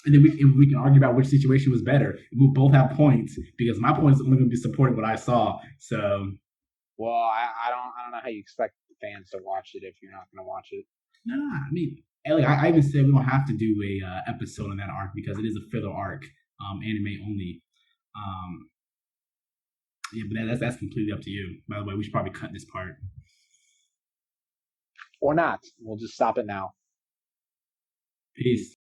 And then we can argue about which situation was better. We'll both have points because my points are only going to be supporting what I saw. So, well, I don't know how you expect the fans to watch it if you're not going to watch it. No, I mean, like I even said, we don't have to do a episode on that arc because it is a filler arc, anime only. Yeah, but that's completely up to you. By the way, we should probably cut this part. Or not. We'll just stop it now. Peace.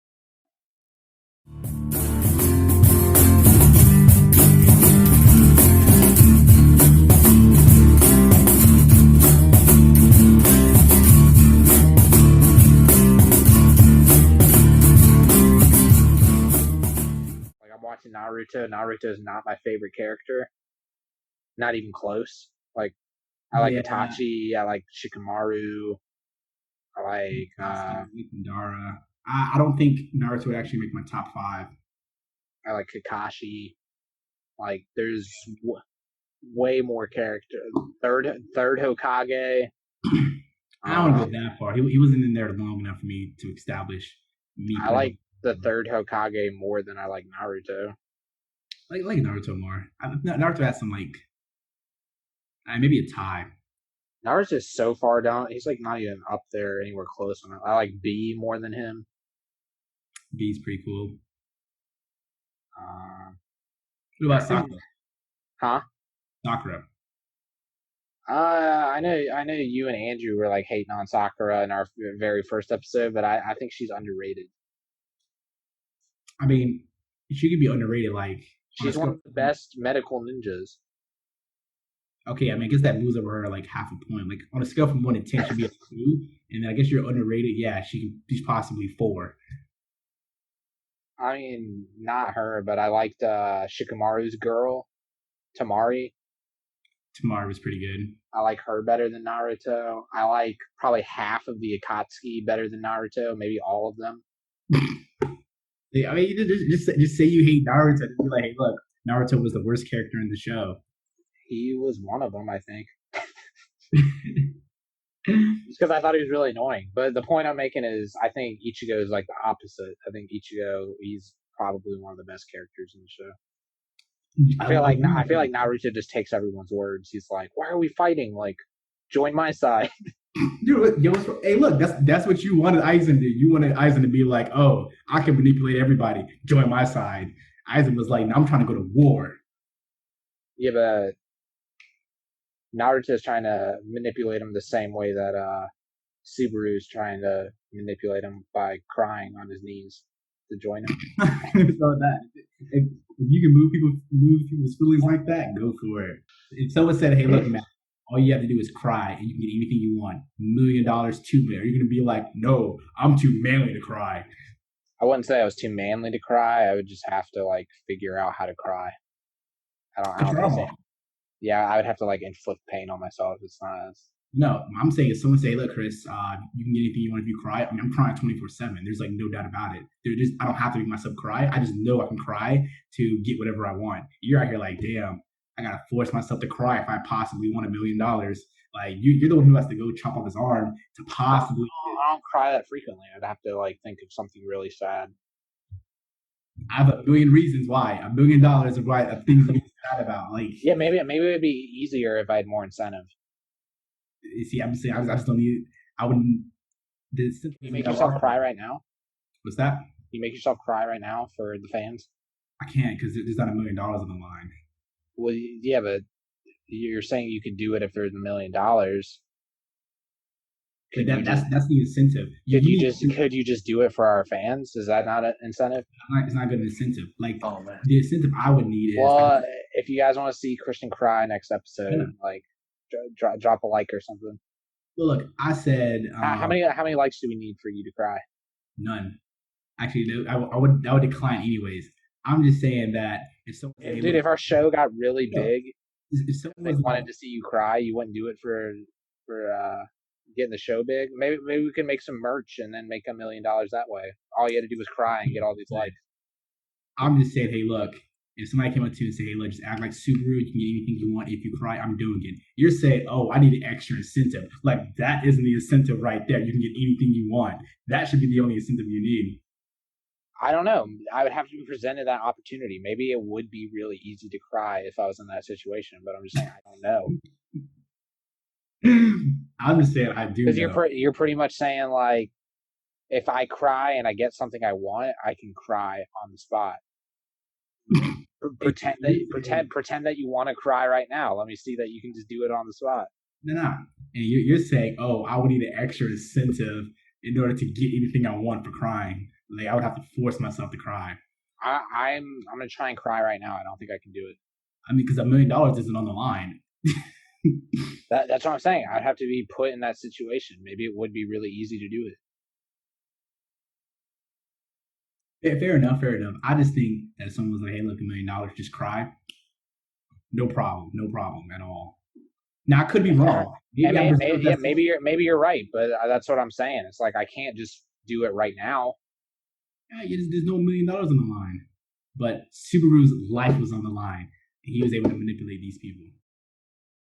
Like I'm watching Naruto. Naruto is not my favorite character. Not even close. Like I like Itachi. I like Shikamaru. I like Dara. I don't think Naruto would actually make my top 5. I like Kakashi. Like there's way more character. Third Hokage. I don't go that far. He wasn't in there long enough for me to establish me. I like the third Hokage more than I like Naruto. Like Naruto more. Naruto has some like maybe a tie. Naruto's just so far down. He's like not even up there anywhere close. I like B more than him. B's pretty cool. What about Sakura? Huh? Sakura. I know you and Andrew were like hating on Sakura in our very first episode, but I think she's underrated. I mean, she could be underrated. Like she's one of the best medical ninjas. Okay, I mean, I guess that moves over her like half a point. Like on a scale from 1 to 10, she'd be a 2, and then I guess you're underrated. Yeah, she's possibly 4. I mean, not her, but I liked Shikamaru's girl, Tamari. Tamari was pretty good. I like her better than Naruto. I like probably half of the Akatsuki better than Naruto, maybe all of them. I mean, just say you hate Naruto and be like, hey, look, Naruto was the worst character in the show. He was one of them, I think. Just because I thought he was really annoying. But the point I'm making is, I think Ichigo is like the opposite. I think Ichigo, he's probably one of the best characters in the show. I feel like Naruto just takes everyone's words. He's like, "Why are we fighting? Like, join my side." Dude, hey, look, that's what you wanted Aizen to do. You wanted Aizen to be like, "Oh, I can manipulate everybody. Join my side." Aizen was like, "I'm trying to go to war." Yeah, but Naruto is trying to manipulate him the same way that Subaru is trying to manipulate him by crying on his knees to join him. So that if you can move people's feelings like that, go for it. If someone said, "Hey, look, man, all you have to do is cry, and you can get anything you want, $1 million, $2 million," you're gonna be like, "No, I'm too manly to cry." I wouldn't say I was too manly to cry. I would just have to like figure out how to cry. I don't think. Yeah, I would have to like inflict pain on myself. It's not. No, I'm saying if someone say, "Look, Chris, you can get anything you want if you cry." I mean, I'm crying 24/7. There's like no doubt about it. I don't have to make myself cry. I just know I can cry to get whatever I want. You're out here like, damn, I gotta force myself to cry if I possibly want $1 million. Like you're the one who has to go chop off his arm to possibly. I don't cry that frequently. I'd have to like think of something really sad. I have a million reasons why. $1 million of why of things to be sad about. Like yeah, maybe it'd be easier if I had more incentive. See, I'm saying I just don't need. I wouldn't. You make yourself cry right now. What's that? You make yourself cry right now for the fans. I can't because there's not $1 million on the line. Well, yeah, but you're saying you could do it if there's $1 million. That's the incentive. Could you just do it for our fans? Is that not an incentive? It's not good incentive. Like the incentive I would need is. Well, if you guys want to see Christian cry next episode, like drop a like or something. Well, look, I said how many likes do we need for you to cry? None. Actually, no, I would decline anyways. I'm just saying that if our show got really big, if someone wanted to see you cry, you wouldn't do it for getting the show big. Maybe we can make some merch and then make $1 million that way. All you had to do was cry and get all these likes. I'm just saying, hey, look, if somebody came up to you and say, hey, look, just act like Subaru, you can get anything you want. If you cry, I'm doing it. You're saying, oh, I need an extra incentive. Like, that isn't the incentive right there. You can get anything you want. That should be the only incentive you need. I don't know. I would have to be presented that opportunity. Maybe it would be really easy to cry if I was in that situation, but I'm just saying, I don't know. I'm just saying, I do know. Because you're pretty much saying, like, if I cry and I get something I want, I can cry on the spot. pretend that you want to cry right now. Let me see that you can just do it on the spot. No. And you're saying, oh, I would need an extra incentive in order to get anything I want for crying. Like I would have to force myself to cry. I'm gonna try and cry right now. I don't think I can do it. I mean, because $1 million isn't on the line. That's what I'm saying. I'd have to be put in that situation. Maybe it would be really easy to do it. Fair enough. I just think that if someone was like, hey, look, $1 million, just cry. No problem at all. Now I could be wrong. Maybe you're right, but that's what I'm saying. It's like I can't just do it right now. Yeah, there's no $1 million on the line. But Subaru's life was on the line. And he was able to manipulate these people.